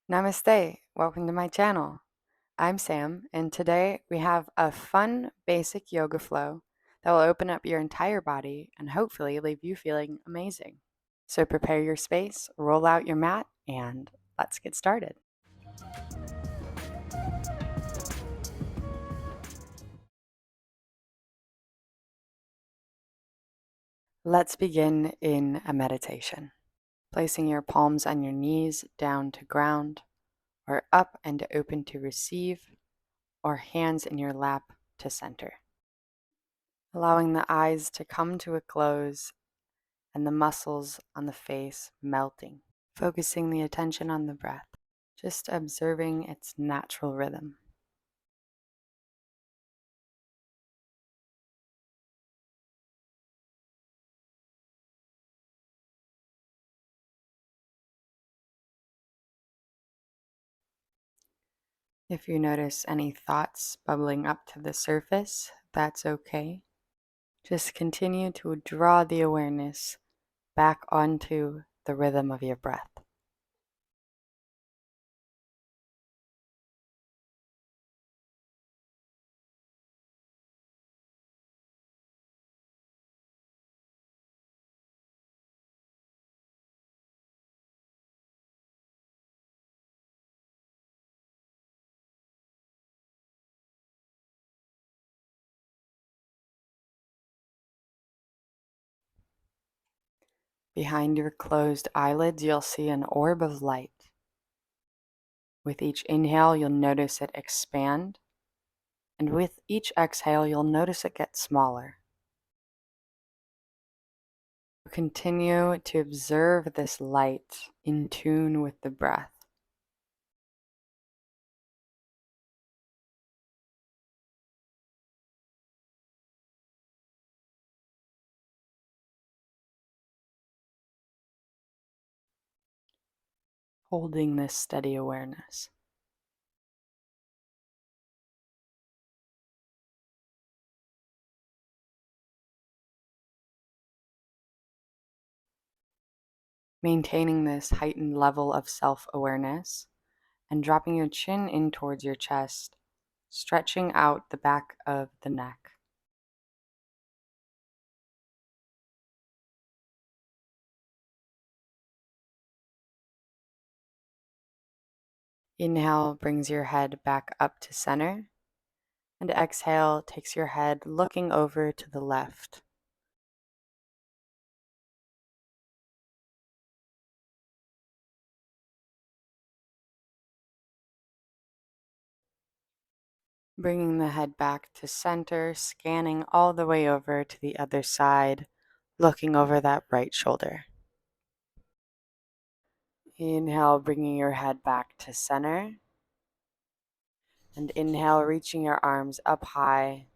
Namaste, welcome to my channel. I'm Sam, and today we have a fun, basic yoga flow that will open up your entire body and hopefully leave you feeling amazing. So prepare your space, roll out your mat, and let's get started. Let's begin in a meditation, placing your palms on your knees down to ground, or up and open to receive, or hands in your lap to center. Allowing the eyes to come to a close and the muscles on the face melting, focusing the attention on the breath, just observing its natural rhythm. If you notice any thoughts bubbling up to the surface, that's okay. Just continue to draw the awareness back onto the rhythm of your breath. Behind your closed eyelids, you'll see an orb of light. With each inhale, you'll notice it expand, and with each exhale, you'll notice it get smaller. Continue to observe this light in tune with the breath. Holding this steady awareness. Maintaining this heightened level of self-awareness and dropping your chin in towards your chest, stretching out the back of the neck. Inhale brings your head back up to center, and exhale takes your head looking over to the left. Bringing the head back to center, scanning all the way over to the other side, looking over that right shoulder. Inhale, bringing your head back to center. And inhale, reaching your arms up high.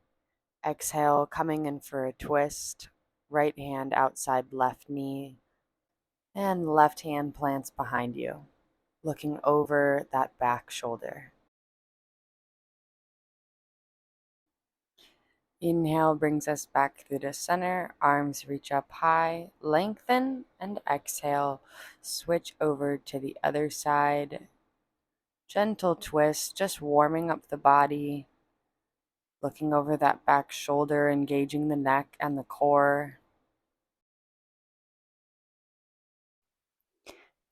Exhale, coming in for a twist. Right hand outside left knee. And left hand plants behind you, looking over that back shoulder. Inhale brings us back through the center, arms reach up high, lengthen, and exhale, switch over to the other side. Gentle twist, just warming up the body, looking over that back shoulder, engaging the neck and the core.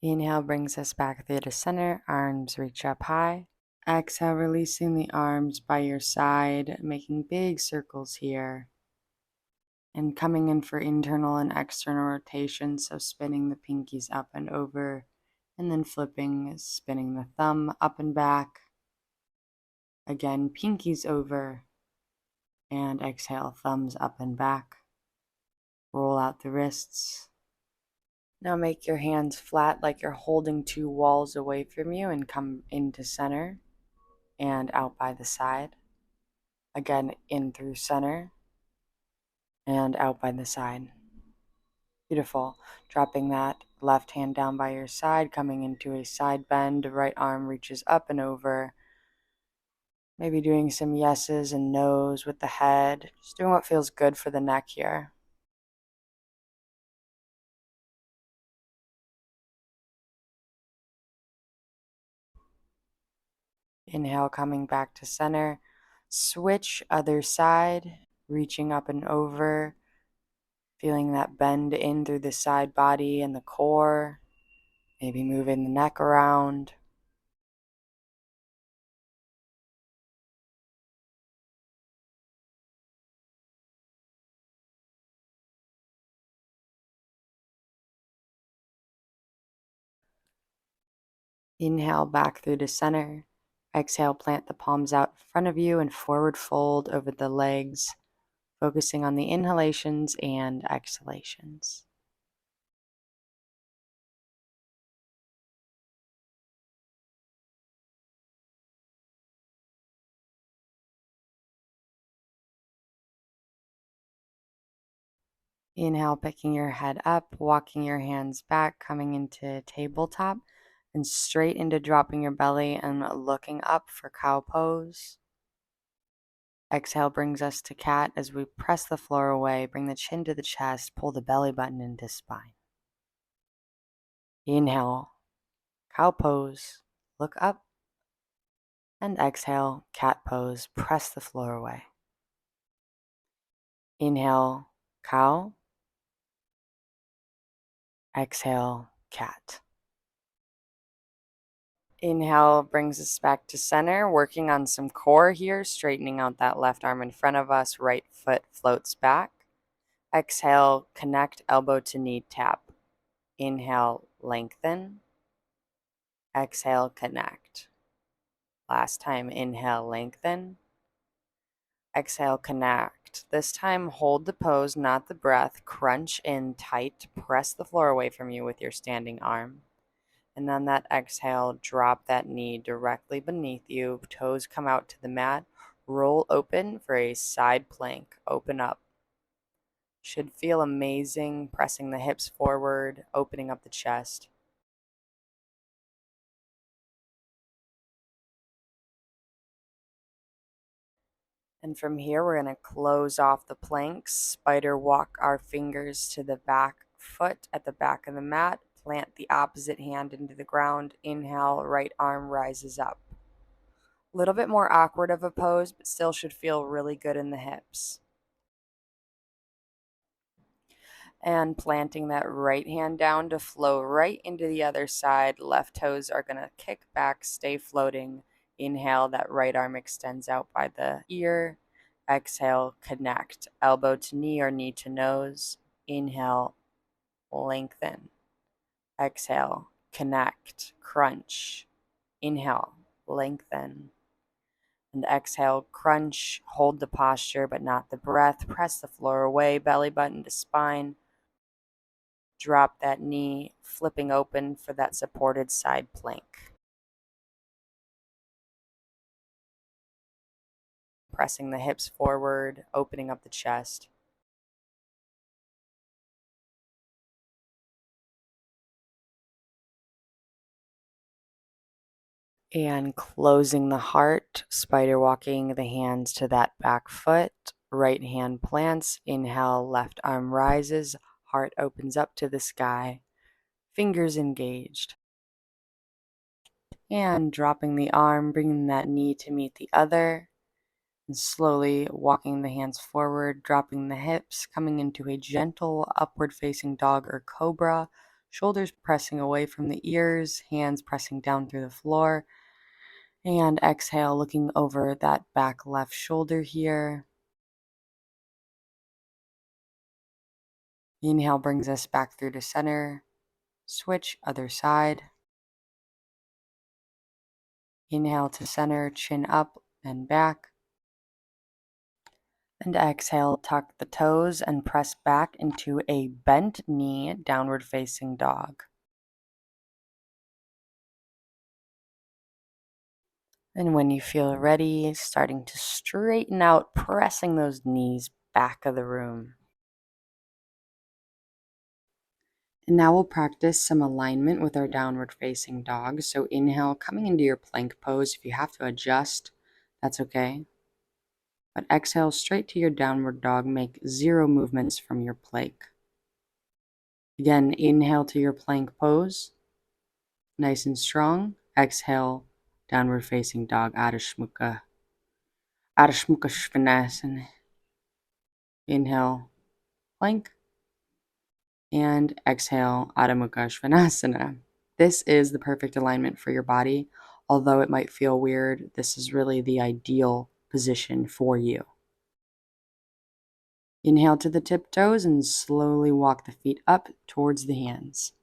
Inhale brings us back through the center, arms reach up high. Exhale, releasing the arms by your side, making big circles here. And coming in for internal and external rotation, so spinning the pinkies up and over, and then flipping, spinning the thumb up and back. Again, pinkies over, and exhale, thumbs up and back. Roll out the wrists. Now make your hands flat like you're holding two walls away from you and come into center and out by the side. Again, in through center and out by the side. Beautiful. Dropping that left hand down by your side, coming into a side bend. Right arm reaches up and over. Maybe doing some yeses and nos with the head. Just doing what feels good for the neck here. Inhale, coming back to center. Switch other side, reaching up and over, feeling that bend in through the side body and the core, maybe moving the neck around. Inhale back through to center. Exhale, plant the palms out in front of you and forward fold over the legs, focusing on the inhalations and exhalations. Inhale, picking your head up, walking your hands back, coming into tabletop, and straight into dropping your belly and looking up for cow pose. Exhale brings us to cat as we press the floor away, bring the chin to the chest, pull the belly button into spine. Inhale, cow pose, look up, and exhale, cat pose, press the floor away. Inhale, cow. Exhale, cat. Inhale brings us back to center, working on some core here, straightening out that left arm in front of us, right foot floats back. Exhale, connect elbow to knee tap. Inhale, lengthen. Exhale, connect. Last time, inhale, lengthen. Exhale, connect. This time, hold the pose, not the breath. Crunch in tight. Press the floor away from you with your standing arm. And on that exhale, drop that knee directly beneath you. Toes come out to the mat. Roll open for a side plank. Open up. Should feel amazing. Pressing the hips forward, opening up the chest. And from here, we're going to close off the planks. Spider walk our fingers to the back foot at the back of the mat. Plant the opposite hand into the ground. Inhale, right arm rises up. A little bit more awkward of a pose, but still should feel really good in the hips. And planting that right hand down to flow right into the other side. Left toes are going to kick back, stay floating. Inhale, that right arm extends out by the ear. Exhale, connect. Elbow to knee or knee to nose. Inhale, lengthen. Exhale, connect, crunch. Inhale, lengthen. And exhale, crunch, hold the posture but not the breath. Press the floor away, belly button to spine. Drop that knee, flipping open for that supported side plank. Pressing the hips forward, opening up the chest. And closing the heart, spider walking the hands to that back foot. Right hand plants. Inhale, left arm rises. Heart opens up to the sky. Fingers engaged. And dropping the arm, bringing that knee to meet the other. And slowly walking the hands forward, dropping the hips, coming into a gentle upward facing dog or cobra. Shoulders pressing away from the ears, hands pressing down through the floor. And exhale, looking over that back left shoulder here. Inhale brings us back through to center. Switch other side. Inhale to center, chin up and back. And exhale, tuck the toes and press back into a bent knee, downward facing dog. And when you feel ready, starting to straighten out, pressing those knees back of the room. And now we'll practice some alignment with our downward facing dog. So inhale, coming into your plank pose. If you have to adjust, that's okay. But exhale straight to your downward dog. Make 0 movements from your plank. Again, inhale to your plank pose. Nice and strong. Exhale, downward facing dog, Adho Svanasana. Inhale, plank, and exhale, Adho Svanasana. This is the perfect alignment for your body. Although it might feel weird, this is really the ideal position for you. Inhale to the tiptoes and slowly walk the feet up towards the hands.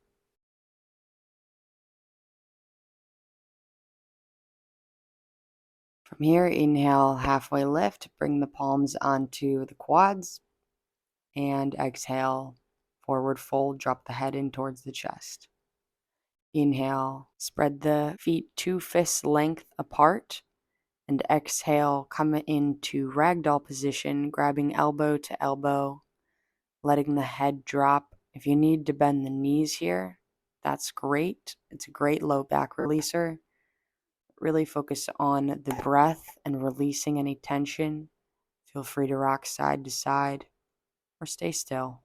From here, inhale, halfway lift, bring the palms onto the quads, and exhale, forward fold, drop the head in towards the chest. Inhale, spread the feet 2 fists length apart, and exhale, come into ragdoll position, grabbing elbow to elbow, letting the head drop. If you need to bend the knees here, that's great. It's a great low back releaser. Really focus on the breath and releasing any tension. Feel free to rock side to side or stay still.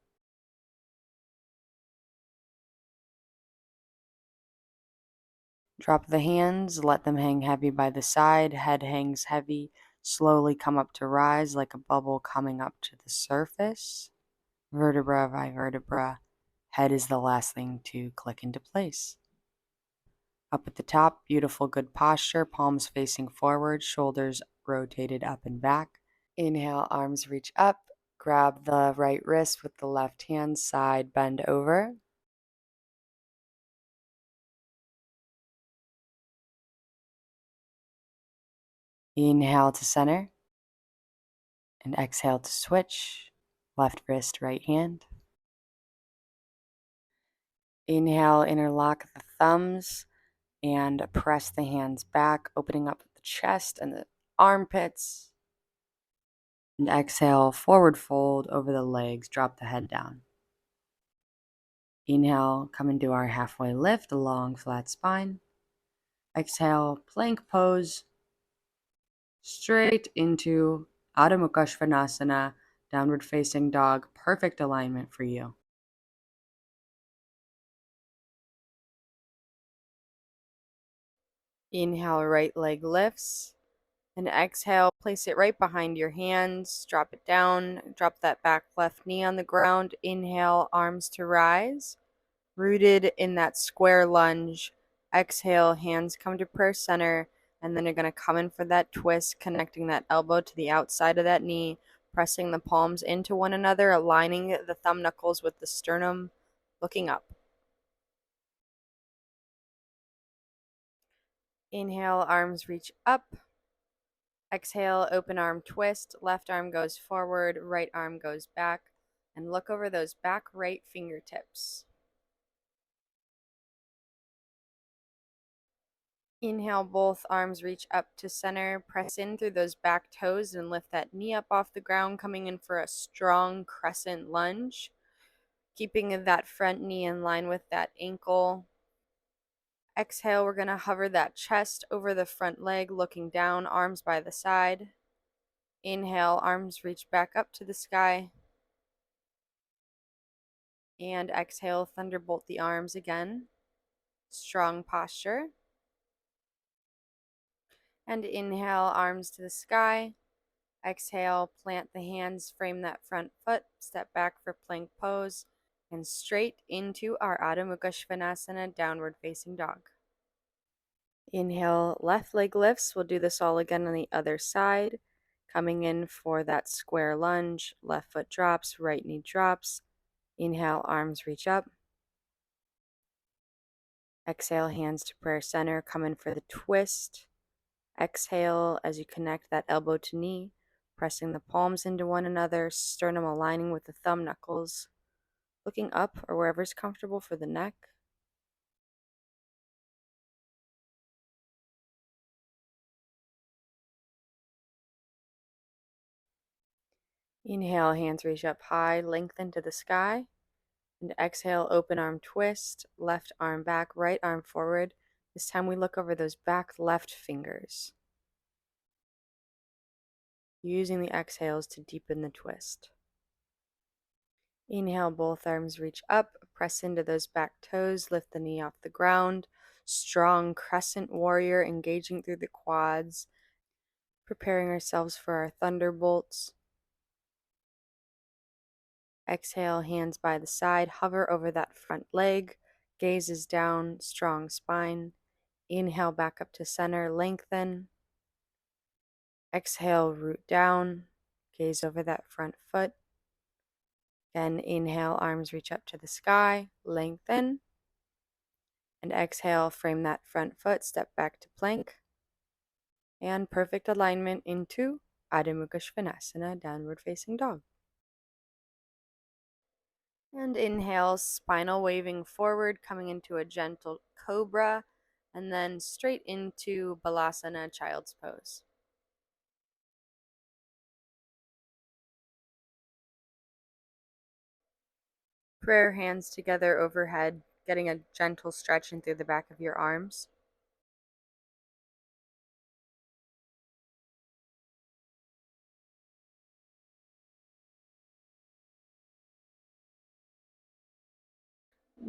Drop the hands, let them hang heavy by the side, head hangs heavy. Slowly come up to rise like a bubble coming up to the surface. Vertebra by vertebra. Head is the last thing to click into place. Up at the top, beautiful good posture, palms facing forward, shoulders rotated up and back. Inhale, arms reach up. Grab the right wrist with the left hand, side bend over. Inhale to center. And exhale to switch. Left wrist, right hand. Inhale, interlock the thumbs and press the hands back, opening up the chest and the armpits. And exhale, forward fold over the legs, drop the head down. Inhale, come into our halfway lift, a long flat spine. Exhale, plank pose, straight into Adho Mukha Svanasana, downward facing dog, perfect alignment for you. Inhale, right leg lifts. And exhale, place it right behind your hands. Drop it down. Drop that back left knee on the ground. Inhale, arms to rise. Rooted in that square lunge. Exhale, hands come to prayer center. And then you're going to come in for that twist, connecting that elbow to the outside of that knee. Pressing the palms into one another, aligning the thumb knuckles with the sternum, looking up. Inhale, arms reach up. Exhale, open arm twist. Left arm goes forward, right arm goes back. And look over those back right fingertips. Inhale, both arms reach up to center. Press in through those back toes and lift that knee up off the ground, coming in for a strong crescent lunge. Keeping that front knee in line with that ankle. Exhale, we're going to hover that chest over the front leg, looking down, arms by the side. Inhale, arms reach back up to the sky. And exhale, thunderbolt the arms again. Strong posture. And inhale, arms to the sky. Exhale, plant the hands, frame that front foot, step back for plank pose, and straight into our Adho Mukha Svanasana, downward facing dog. Inhale, left leg lifts. We'll do this all again on the other side. Coming in for that square lunge, left foot drops, right knee drops. Inhale, arms reach up. Exhale, hands to prayer center. Come in for the twist. Exhale as you connect that elbow to knee, pressing the palms into one another, sternum aligning with the thumb knuckles, looking up or wherever's comfortable for the neck. Inhale, hands reach up high, lengthen to the sky. And exhale, open arm twist, left arm back, right arm forward. This time we look over those back left fingers, using the exhales to deepen the twist. Inhale, both arms reach up, press into those back toes, lift the knee off the ground, strong crescent warrior, engaging through the quads, preparing ourselves for our thunderbolts. Exhale, hands by the side, hover over that front leg, gaze is down, strong spine. Inhale back up to center, lengthen. Exhale, root down, gaze over that front foot. Again, inhale, arms reach up to the sky, lengthen. And exhale, frame that front foot, step back to plank. And perfect alignment into Adho Mukha Svanasana, downward facing dog. And inhale, spinal waving forward, coming into a gentle cobra, and then straight into Balasana, child's pose. Prayer hands together overhead, getting a gentle stretch in through the back of your arms.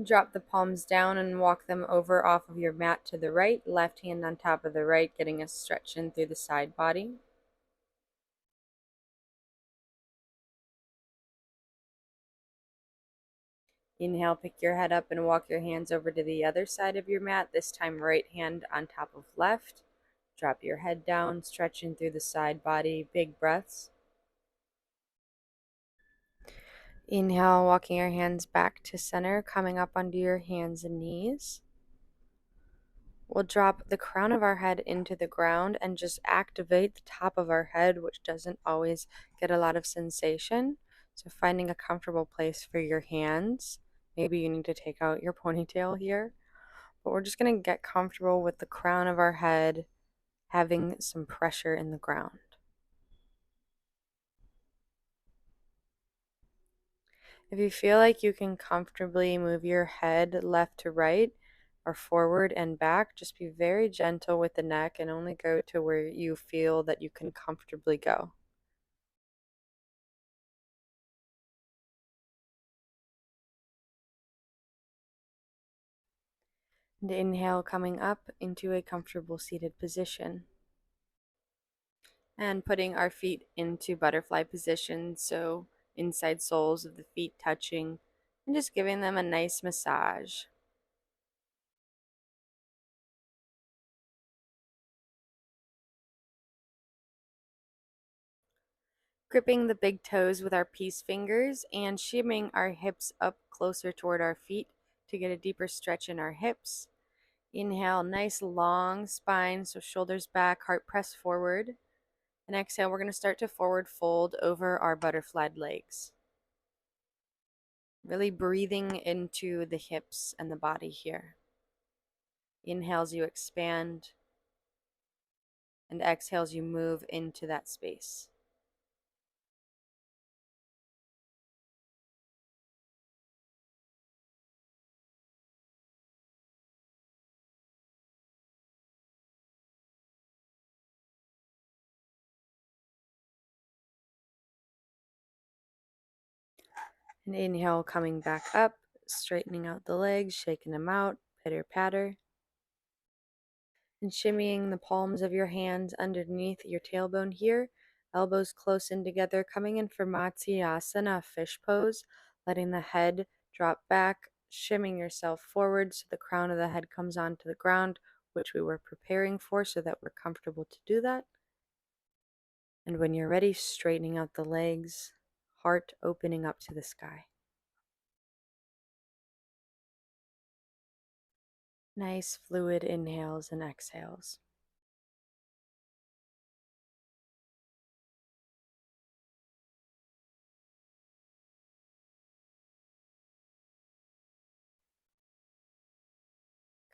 Drop the palms down and walk them over off of your mat to the right, left hand on top of the right, getting a stretch in through the side body. Inhale, pick your head up and walk your hands over to the other side of your mat, this time right hand on top of left. Drop your head down, stretching through the side body, big breaths. Inhale, walking your hands back to center, coming up onto your hands and knees. We'll drop the crown of our head into the ground and just activate the top of our head, which doesn't always get a lot of sensation. So finding a comfortable place for your hands. Maybe you need to take out your ponytail here. But we're just going to get comfortable with the crown of our head having some pressure in the ground. If you feel like you can comfortably move your head left to right or forward and back, just be very gentle with the neck and only go to where you feel that you can comfortably go. And inhale, coming up into a comfortable seated position. And putting our feet into butterfly position, so inside soles of the feet touching, and just giving them a nice massage. Gripping the big toes with our peace fingers and shimming our hips up closer toward our feet to get a deeper stretch in our hips. Inhale, nice long spine, so shoulders back, heart pressed forward. And exhale, we're going to start to forward fold over our butterflied legs. Really breathing into the hips and the body here. Inhales, you expand, and exhales, you move into that space. And inhale, coming back up, straightening out the legs, shaking them out, pitter patter. And shimmying the palms of your hands underneath your tailbone here, elbows close in together, coming in for Matsyasana, fish pose, letting the head drop back, shimming yourself forward so the crown of the head comes onto the ground, which we were preparing for so that we're comfortable to do that. And when you're ready, straightening out the legs, heart opening up to the sky. Nice fluid inhales and exhales.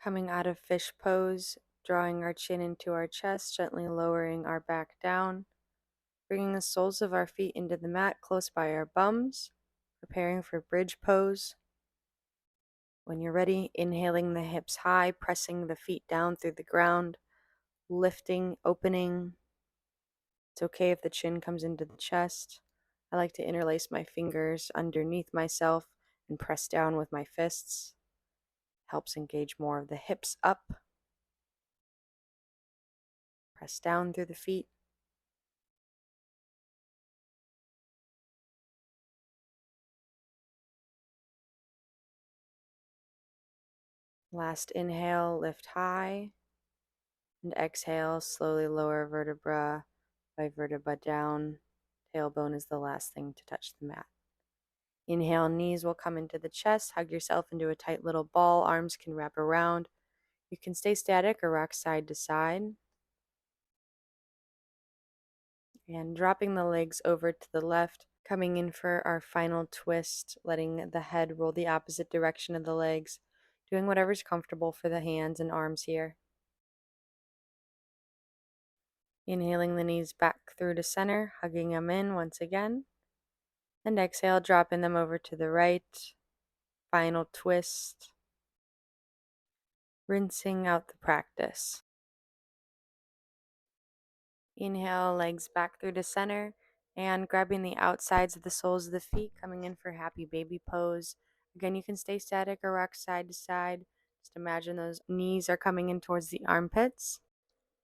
Coming out of fish pose, drawing our chin into our chest, gently lowering our back down, bringing the soles of our feet into the mat close by our bums, preparing for bridge pose. When you're ready, inhaling the hips high, pressing the feet down through the ground, lifting, opening. It's okay if the chin comes into the chest. I like to interlace my fingers underneath myself and press down with my fists. Helps engage more of the hips up. Press down through the feet. Last inhale, lift high. And exhale, slowly lower vertebra by vertebra down. Tailbone is the last thing to touch the mat. Inhale, knees will come into the chest. Hug yourself into a tight little ball. Arms can wrap around. You can stay static or rock side to side. And dropping the legs over to the left, coming in for our final twist, letting the head roll the opposite direction of the legs, doing whatever's comfortable for the hands and arms here. Inhaling the knees back through to center, hugging them in once again. And exhale, dropping them over to the right. Final twist. Rinsing out the practice. Inhale, legs back through to center, and grabbing the outsides of the soles of the feet, coming in for happy baby pose. Again, you can stay static or rock side to side. Just imagine those knees are coming in towards the armpits.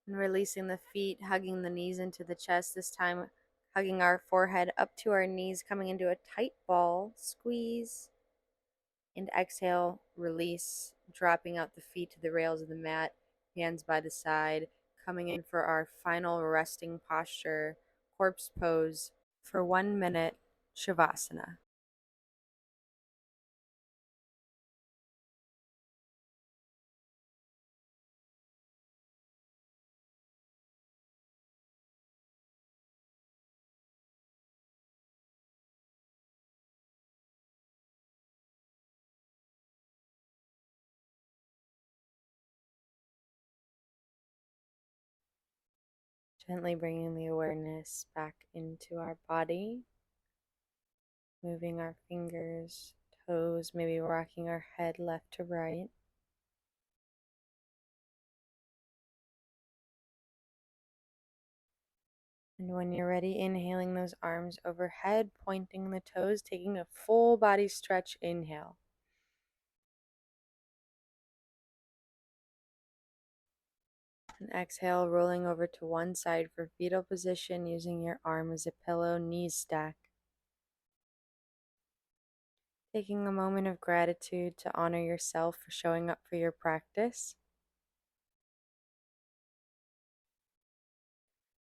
And releasing the feet, hugging the knees into the chest, this time hugging our forehead up to our knees, coming into a tight ball, squeeze, and exhale, release, dropping out the feet to the rails of the mat, hands by the side, coming in for our final resting posture, corpse pose for 1 minute, Shavasana. Gently bringing the awareness back into our body, moving our fingers, toes, maybe rocking our head left to right. And when you're ready, inhaling those arms overhead, pointing the toes, taking a full body stretch. Inhale. And exhale, rolling over to one side for fetal position, using your arm as a pillow, knees stack. Taking a moment of gratitude to honor yourself for showing up for your practice.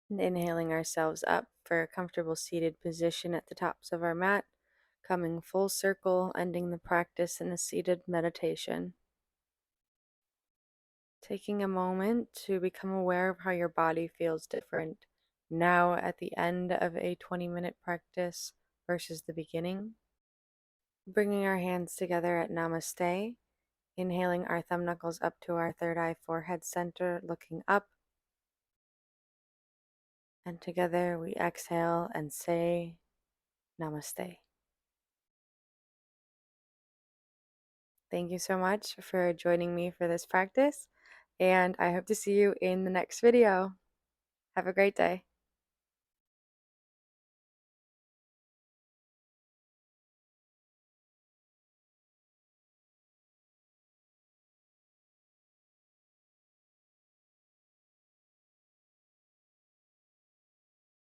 And inhaling ourselves up for a comfortable seated position at the tops of our mat, coming full circle, ending the practice in a seated meditation. Taking a moment to become aware of how your body feels different now at the end of a 20-minute practice versus the beginning. Bringing our hands together at Namaste, inhaling our thumb knuckles up to our third eye forehead center, looking up. And together we exhale and say Namaste. Thank you so much for joining me for this practice, and I hope to see you in the next video. Have a great day.